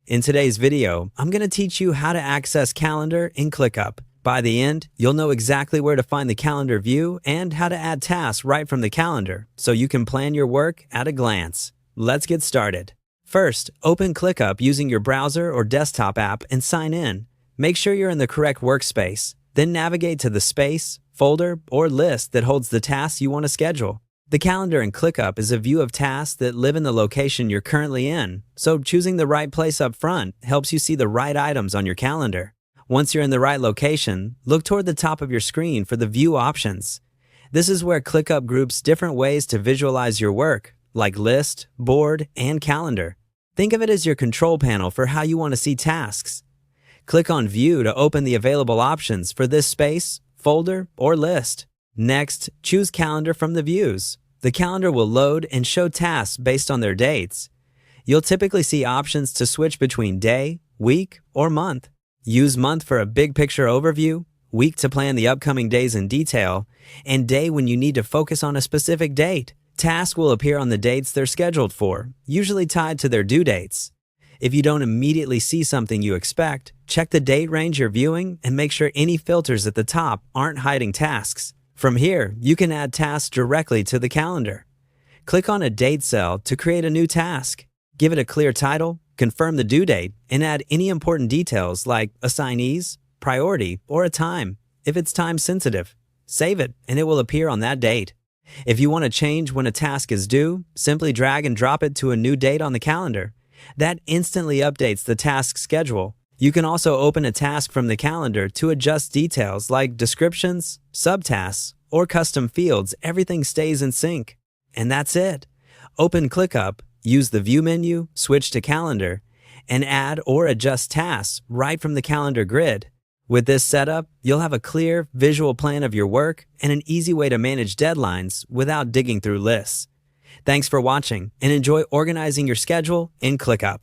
In today's video, I'm going to teach you how to access Calendar in ClickUp. By the end, you'll know exactly where to find the calendar view and how to add tasks right from the calendar so you can plan your work at a glance. Let's get started. First, open ClickUp using your browser or desktop app and sign in. Make sure you're in the correct workspace. Then navigate to the space, folder, or list that holds the tasks you want to schedule. The calendar in ClickUp is a view of tasks that live in the location you're currently in, so choosing the right place up front helps you see the right items on your calendar. Once you're in the right location, look toward the top of your screen for the View options. This is where ClickUp groups different ways to visualize your work, like List, Board, and Calendar. Think of it as your control panel for how you want to see tasks. Click on View to open the available options for this space, folder, or list. Next, choose Calendar from the views. The calendar will load and show tasks based on their dates. You'll typically see options to switch between day, week, or month. Use month for a big picture overview, week to plan the upcoming days in detail, and day when you need to focus on a specific date. Tasks will appear on the dates they're scheduled for, usually tied to their due dates. If you don't immediately see something you expect, check the date range you're viewing and make sure any filters at the top aren't hiding tasks. From here, you can add tasks directly to the calendar. Click on a date cell to create a new task. Give it a clear title, confirm the due date, and add any important details like assignees, priority, or a time, if it's time sensitive. Save it, and it will appear on that date. If you want to change when a task is due, simply drag and drop it to a new date on the calendar. That instantly updates the task schedule. You can also open a task from the calendar to adjust details like descriptions, subtasks, or custom fields. Everything stays in sync. And that's it. Open ClickUp, use the View menu, switch to Calendar, and add or adjust tasks right from the calendar grid. With this setup, you'll have a clear, visual plan of your work and an easy way to manage deadlines without digging through lists. Thanks for watching, and enjoy organizing your schedule in ClickUp.